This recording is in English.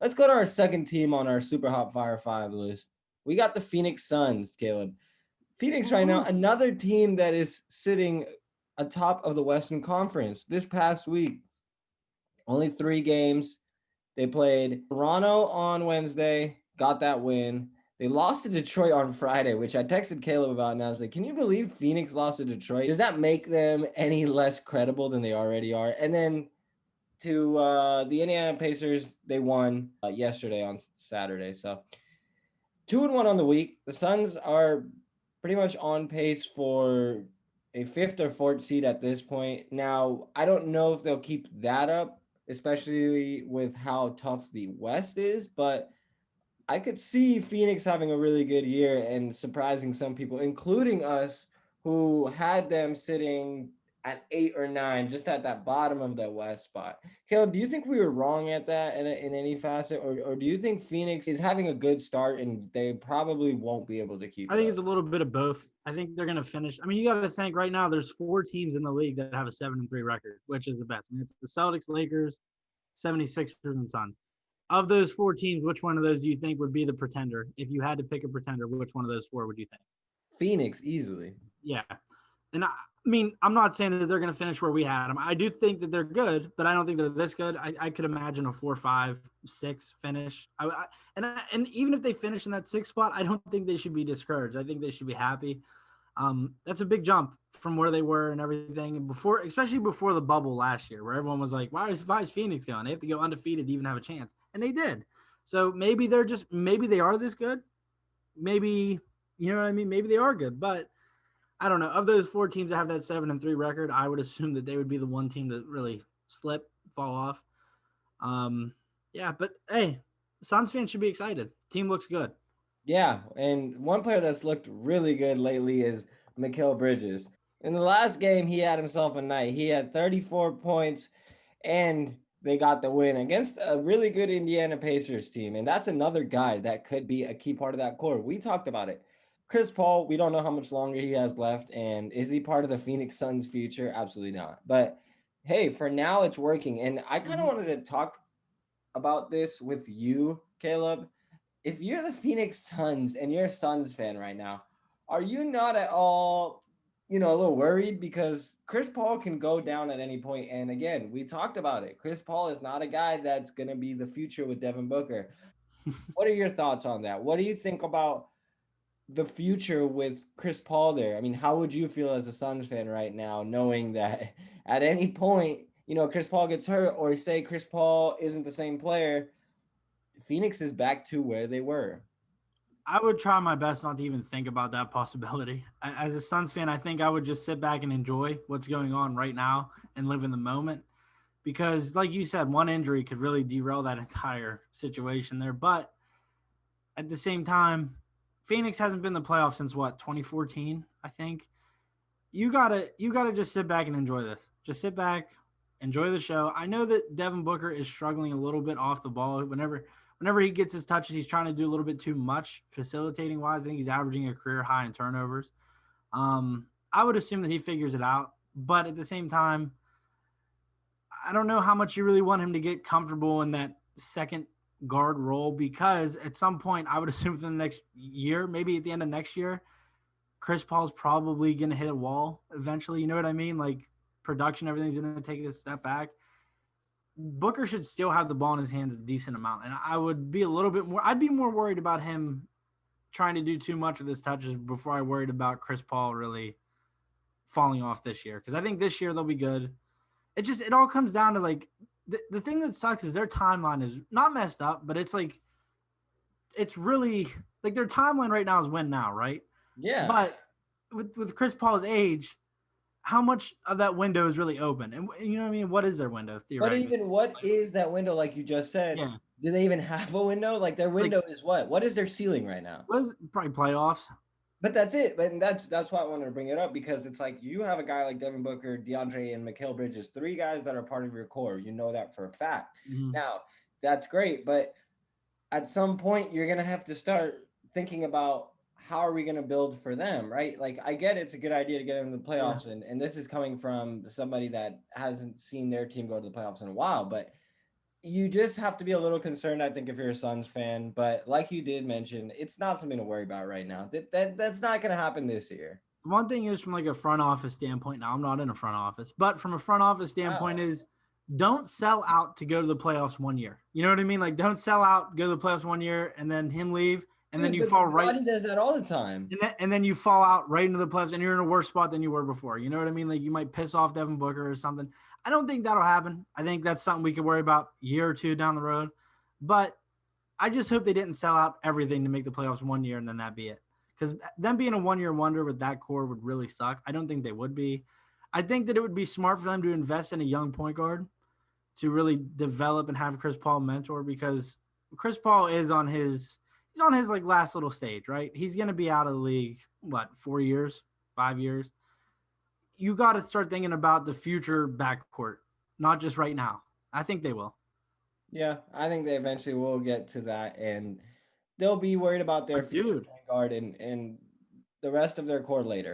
Let's go to our second team on our Super Hot Fire 5 list. We got the Phoenix Suns, Caleb. Phoenix right now, another team that is sitting atop of the Western Conference. This past week, only 3 games. They played Toronto on Wednesday, got that win. They lost to Detroit on Friday, which I texted Caleb about, and I was like, can you believe Phoenix lost to Detroit? Does that make them any less credible than they already are? And then to the Indiana Pacers, they won yesterday on Saturday. So 2-1 on the week. The Suns are pretty much on pace for a 5th or 4th seed at this point. Now, I don't know if they'll keep that up, especially with how tough the West is, but I could see Phoenix having a really good year and surprising some people, including us, who had them sitting at 8 or 9, just at that bottom of the West spot. Caleb, do you think we were wrong at that in any facet, or do you think Phoenix is having a good start and they probably won't be able to keep I it think up? it's a little bit of both. I think they're going to finish. I mean, you got to think right now there's 4 teams in the league that have a 7-3 record, which is the best. I mean, it's the Celtics, Lakers, 76ers, and Suns. Of those 4 teams, which one of those do you think would be the pretender? If you had to pick a pretender, which one of those 4 would you think? Phoenix, easily. Yeah. And I mean, I'm not saying that they're going to finish where we had them. I do think that they're good, but I don't think they're this good. I could imagine a 4, 5, 6 finish. And even if they finish in that 6th spot, I don't think they should be discouraged. I think they should be happy. That's a big jump from where they were and everything. And before, especially before the bubble last year, where everyone was like, why is Phoenix going? They have to go undefeated to even have a chance. And they did. So maybe they are this good. Maybe, you know what I mean? Maybe they are good, but I don't know. Of those 4 teams that have that 7-3 record, I would assume that they would be the one team to really fall off. Yeah, but hey, Suns fans should be excited. Team looks good. Yeah, and one player that's looked really good lately is Mikal Bridges. In the last game, he had himself a night. He had 34 points, and they got the win against a really good Indiana Pacers team. And that's another guy that could be a key part of that core. We talked about it. Chris Paul, we don't know how much longer he has left. And is he part of the Phoenix Suns future? Absolutely not. But hey, for now, it's working. And I kind of wanted to talk about this with you, Caleb. If you're the Phoenix Suns and you're a Suns fan right now, are you not at all, a little worried? Because Chris Paul can go down at any point. And again, we talked about it. Chris Paul is not a guy that's going to be the future with Devin Booker. What are your thoughts on that? What do you think about the future with Chris Paul there? I mean, how would you feel as a Suns fan right now, knowing that at any point, Chris Paul gets hurt, or say Chris Paul isn't the same player, Phoenix is back to where they were? I would try my best not to even think about that possibility. As a Suns fan, I think I would just sit back and enjoy what's going on right now and live in the moment. Because, like you said, one injury could really derail that entire situation there. But at the same time, Phoenix hasn't been in the playoffs since what, 2014, I think. You gotta just sit back and enjoy this. Just sit back, enjoy the show. I know that Devin Booker is struggling a little bit off the ball. Whenever he gets his touches, he's trying to do a little bit too much facilitating wise. I think he's averaging a career high in turnovers. I would assume that he figures it out, but at the same time, I don't know how much you really want him to get comfortable in that second guard role, because at some point, I would assume within the next year, maybe at the end of next year, Chris Paul's probably going to hit a wall eventually. You know what I mean? Like production, everything's going to take a step back. Booker should still have the ball in his hands a decent amount. And I would be I'd be more worried about him trying to do too much of his touches before I worried about Chris Paul really falling off this year. Because I think this year they'll be good. It all comes down to like the thing that sucks is their timeline is not messed up, but it's like, it's really like their timeline right now is win now, right? Yeah. But with Chris Paul's age, how much of that window is really open? And you know what I mean? What is their window theoretically? But even what is that window, like you just said? Yeah. Do they even have a window? Like their window Like, is what? What is their ceiling right now? was probably playoffs. But that's it. But that's why I wanted to bring it up, because it's like you have a guy like Devin Booker, DeAndre, and Mikal Bridges, 3 guys that are part of your core. You know that for a fact. Mm-hmm. Now, that's great, but at some point you're gonna have to start thinking about how are we gonna build for them, right? Like I get it's a good idea to get them in the playoffs, and this is coming from somebody that hasn't seen their team go to the playoffs in a while, but You just have to be a little concerned, I think, if you're a Suns fan. But like you did mention, it's not something to worry about right now. That's not going to happen this year. One thing is from like a front office standpoint. Now I'm not in a front office, but from a front office standpoint Wow. is don't sell out to go to the playoffs 1 year. You know what I mean? Like don't sell out, go to the playoffs 1 year, and then him leave, and then Dude, you but fall right, Roddy does that all the time. and then you fall out right into the playoffs, and you're in a worse spot than you were before. You know what I mean? Like you might piss off Devin Booker or something. I don't think that'll happen. I think that's something we could worry about a year or two down the road. But I just hope they didn't sell out everything to make the playoffs 1 year and then that be it. Because them being a 1 year wonder with that core would really suck. I don't think they would be. I think that it would be smart for them to invest in a young point guard to really develop and have Chris Paul mentor, because Chris Paul is on his like last little stage, right? He's gonna be out of the league, what, 4 years, 5 years? You got to start thinking about the future backcourt, not just right now. I think they will. Yeah, I think they eventually will get to that, and they'll be worried about their But future dude, point guard and the rest of their core later.